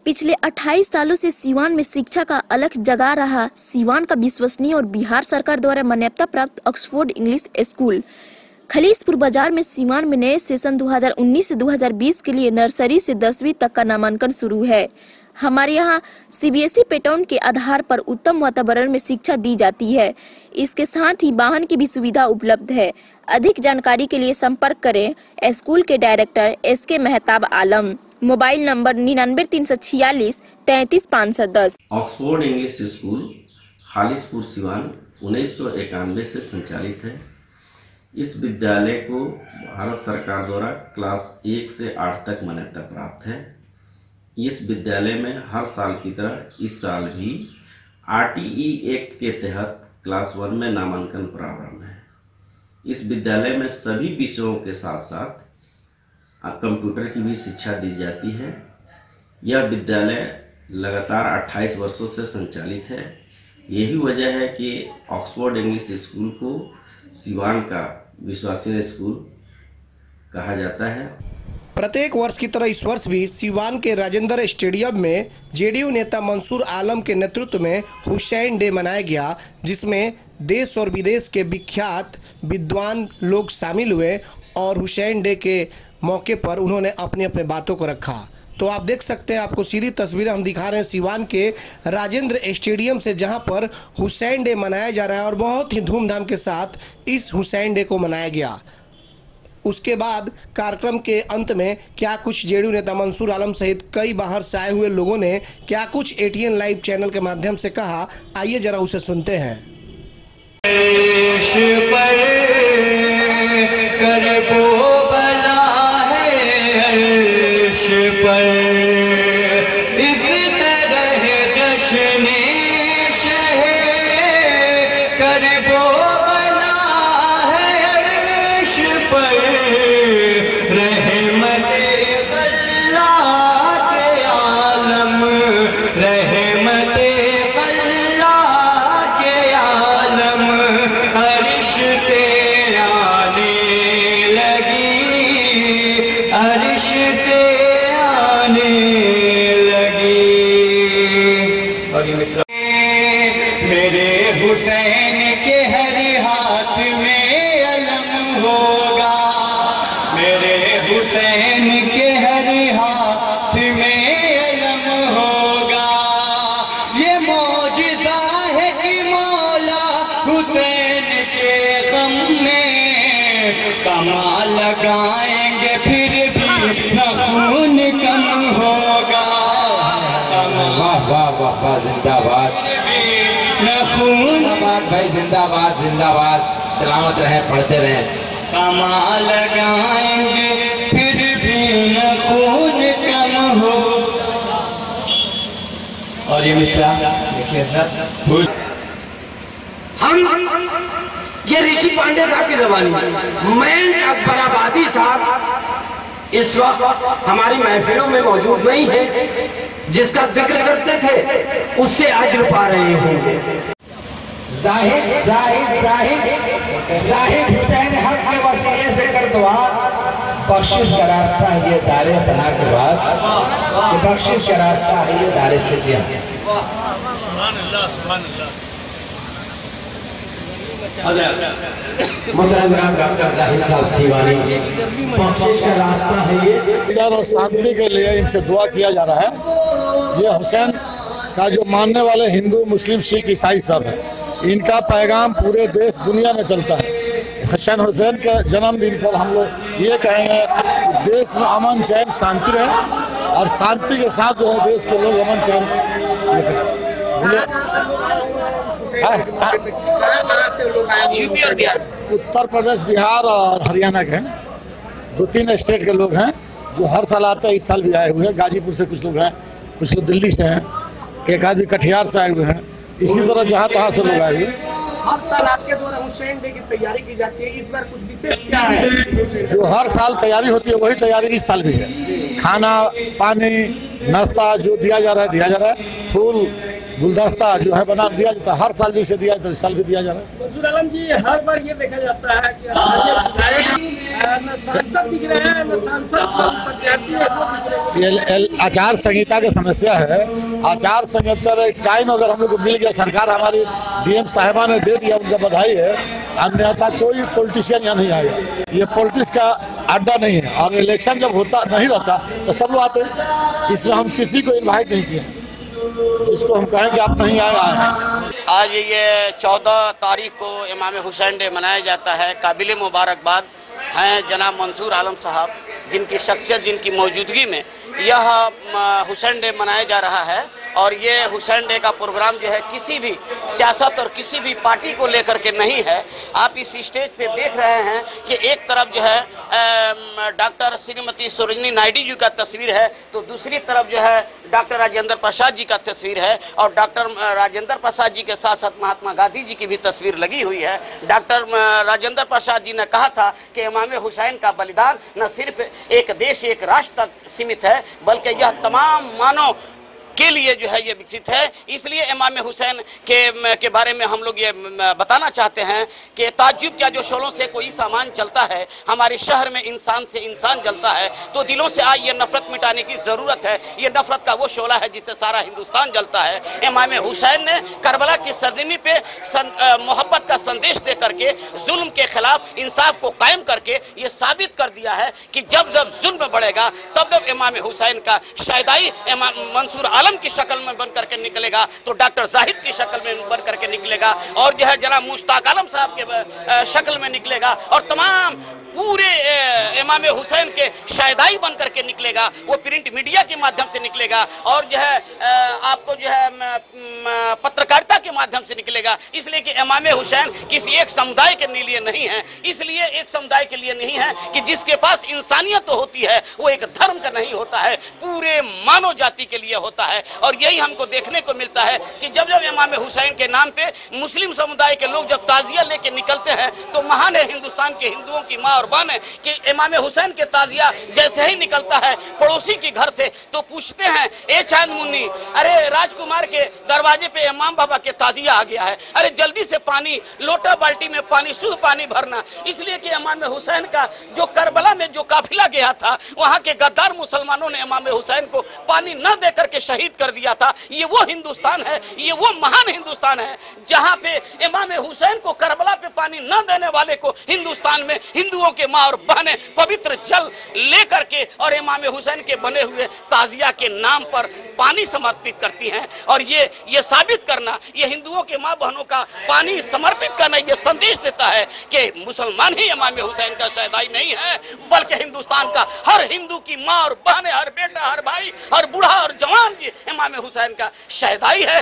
पिछले 28 सालों से सीवान में शिक्षा का अलख जगा रहा सीवान का विश्वसनीय और बिहार सरकार द्वारा मान्यता प्राप्त ऑक्सफोर्ड इंग्लिश स्कूल खलीसपुर बाजार में सीवान में नए सेशन 2019 से 2020 के लिए नर्सरी से 10वीं तक का नामांकन शुरू है। हमारे यहाँ सीबीएसई पैटर्न के आधार पर उत्तम वातावरण में शिक्षा दी जाती है। इसके साथ ही वाहन की भी सुविधा उपलब्ध है। अधिक जानकारी के लिए संपर्क करें स्कूल के director SK Mehtab Alam. Mobile number 99 346 33 510। Oxford English school Khalispur Siwan 1991 से संचालित है। इस विद्यालय को भारत सरकार द्वारा क्लास 1 से 8 तक मान्यता प्राप्त है। इस विद्यालय में हर साल की तरह इस साल भी RTE एक्ट के तहत क्लास 1 में नामांकन प्रारंभ है। इस विद्यालय में सभी विषयों के साथ साथ कंप्यूटर की भी शिक्षा दी जाती है। यह विद्यालय लगातार 28 वर्षों से संचालित है। यही वजह है कि ऑक्सफोर्ड इंग्लिश स्कूल को सीवान का विश्वसनीय स्कूल कहा जाता है। प्रत्येक वर्ष की तरह इस वर्ष भी सीवान के राजेंद्र स्टेडियम में JDU नेता मंसूर आलम के नेतृत्व में हुसैन डे मनाया गया, जिसमें देश और विदेश के विख्यात विद्वान लोग शामिल हुए और हुसैन डे के मौके पर उन्होंने अपनी अपनी बातों को रखा। तो आप देख सकते हैं, आपको सीधी तस्वीरें हम दिखा रहे हैं सीवान के राजेंद्र स्टेडियम से, जहां पर हुसैन डे मनाया जा रहा है और बहुत ही धूमधाम के साथ इस हुसैन डे को मनाया गया। उसके बाद कार्यक्रम के अंत में क्या कुछ JDU नेता मंसूर आलम सहित कई बाहर से आए हुए लोगों ने क्या कुछ ATN लाइव चैनल के माध्यम से कहा, आइए जरा उसे सुनते हैं। मेरे हुसैन के हर हाथ में अलम होगा, मेरे हुसैन के हर हाथ में अलम होगा। ये मौजिज़ा है कि मौला हुसैन के गम में कमाल लगाएंगे फिर भी न खून कम होगा। वाह वाह वाह वाह, जिंदाबाद भाई, जिंदाबाद जिंदाबाद। सलामत रहे, पढ़ते रहे। कमाल लगाएंगे फिर भी न खून कम हो। और ये मिश्रा देखिए सर, हम ये ऋषि पांडे साहब की जबानी मैं अकबराबादी साहब इस वक्त हमारी महफिलों में मौजूद नहीं है, जिसका जिक्र करते थे उससे अज्र पा रहे होंगे। जाहिद जाहिद जाहिद जाहिद हुसैन हक के वसीले से कर दुआ, बख्शिश का रास्ता है ये दारे बना के बाद, ये बख्शिश का रास्ता है ये दारे से दिया। बख्शिश का रास्ता है ये और शांति के लिए इनसे दुआ किया जा रहा है। ये हुसैन का जो मानने वाले हिंदू मुस्लिम सिख ईसाई सब है, इनका पैगाम पूरे देश दुनिया में चलता है। हुसैन के जन्मदिन पर हम लोग ये कहेंगे कि देश में अमन चैन शांति रहे और शांति के साथ जो है देश के लोग अमन चैन ये करें। उत्तर प्रदेश, बिहार और हरियाणा के 2-3 स्टेट के लोग हैं जो हर साल आते हैं। इस साल भी आए हुए हैं। गाजीपुर से कुछ लोग हैं, कुछ लोग दिल्ली से हैं, एक आदमी कटिहार से आए हुए हैं। इसी तरह जहाँ तहाँ से लोग आए हुए। हर साल आपके द्वारा हुसैन डे की तैयारी की जाती है, इस बार कुछ विशेष क्या है? जो हर साल तैयारी होती है वही तैयारी इस साल भी है। खाना पानी नाश्ता जो दिया जा रहा है दिया जा रहा है। फूल गुलदस्ता जो है बना दिया जाता है, हर साल जैसे दिया जाता है इस साल भी दिया जा रहा है। मंसूर आलम जी, हर बार ये देखा जाता है कि न सांसद दिख रहे हैं, न सांसद प्रत्याशी है, वो दिख रहे हैं। आचार संहिता की समस्या है। आचार संहिता में टाइम अगर हम लोग को मिल गया, सरकार हमारी डीएम साहिबा ने दे दिया, उनका बधाई है। अन्यथा कोई पॉलिटिशियन यहाँ नहीं आएगा। ये पॉलिटिक्स का अड्डा नहीं है, और इलेक्शन जब होता नहीं रहता तो सब लोग आते हैं। इसमें हम किसी को इन्वाइट नहीं किए, जिसको हम कहें कि आप नहीं आए। आज ये 14 तारीख को इमाम हुसैन डे मनाया जाता है। काबिल मुबारकबाद हैं जनाब मंसूर आलम साहब, जिनकी शख्सियत, जिनकी मौजूदगी में यह हुसैन डे मनाया जा रहा है। और ये हुसैन डे का प्रोग्राम जो है किसी भी सियासत और किसी भी पार्टी को लेकर के नहीं है। आप इस स्टेज पे देख रहे हैं कि एक तरफ जो है डॉक्टर श्रीमती सरोजिनी नायडू जी का तस्वीर है, तो दूसरी तरफ जो है डॉक्टर राजेंद्र प्रसाद जी का तस्वीर है। और डॉक्टर राजेंद्र प्रसाद जी के साथ साथ महात्मा गांधी जी की भी तस्वीर लगी हुई है। डॉक्टर राजेंद्र प्रसाद जी ने कहा था कि इमाम हुसैन का बलिदान न सिर्फ एक देश एक राष्ट्र तक सीमित है, बल्कि यह तमाम मानव के लिए जो है ये विकसित है। इसलिए इमाम हुसैन के बारे में हम लोग ये बताना चाहते हैं कि ताज्जुब क्या जो शोलों से कोई सामान चलता है, हमारे शहर में इंसान से इंसान जलता है, तो दिलों से आज ये नफरत मिटाने की ज़रूरत है। ये नफरत का वो शोला है जिससे सारा हिंदुस्तान जलता है। इमाम हुसैन ने करबला की सरजमी पे मोहब्बत का संदेश दे करके जुल्म के खिलाफ इंसाफ को कायम करके ये साबित कर दिया है कि जब जब जुल्म बढ़ेगा तब जब इमाम हुसैन का शैदाई इमाम मंसूर की शक्ल में बन करके निकलेगा, तो डॉक्टर जाहिद की शक्ल में बन करके निकलेगा, और जो है जनाब मुश्ताक आलम साहब के शक्ल में निकलेगा, और तमाम पूरे इमाम हुसैन के शैदाई बन करके निकलेगा। वो प्रिंट मीडिया के माध्यम से निकलेगा, और जो है आपको जो है पत्रकारिता के माध्यम से निकलेगा। इसलिए कि इमाम हुसैन किसी एक समुदाय के लिए नहीं है, इसलिए एक समुदाय के लिए नहीं है कि जिसके पास इंसानियत तो होती है, वो एक धर्म का नहीं होता है, पूरे मानव जाति के लिए होता है। और यही हमको देखने को मिलता है कि जब जब इमाम हुसैन के नाम पे मुस्लिम समुदाय के लोग जब ताजिया लेके निकलते हैं, तो महान है हिंदुस्तान के हिंदुओं की माँ और बहन है कि इमाम हुसैन के ताजिया जैसे ही निकलता है पड़ोसी के घर से, तो पूछते हैं, ए चांद मुन्नी, अरे राजकुमार के दरवाजे पे इमाम बाबा के ताजिया आ गया है, अरे जल्दी से पानी, लोटा बाल्टी में पानी, शुद्ध पानी भरना। इसलिए कि इमाम हुसैन का जो करबला में जो काफिला गया था, वहाँ के गद्दार मुसलमानों ने इमाम हुसैन को पानी न दे करके शहीद कर दिया था। ये वो हिंदुस्तान है, ये वो महान हिंदुस्तान है जहाँ पे इमाम हुसैन को करबला पे पानी न देने वाले को हिंदुस्तान में हिंदुओं के माँ और बहनें पवित्र जल लेकर के और इमाम हुसैन के बने हुए ताजिया के नाम पर पानी समर्पित करती हैं। और ये साबित करना, ये हिंदुओं के माँ बहनों का पानी समर्पित करना, ये संदेश देता है कि मुसलमान ही इमाम हुसैन का शहदाई नहीं है, बल्कि हिंदुस्तान का हर हिंदू की माँ और बहनें, हर बेटा, हर भाई, हर बूढ़ा और जवान इमाम हुसैन का शहदाई है।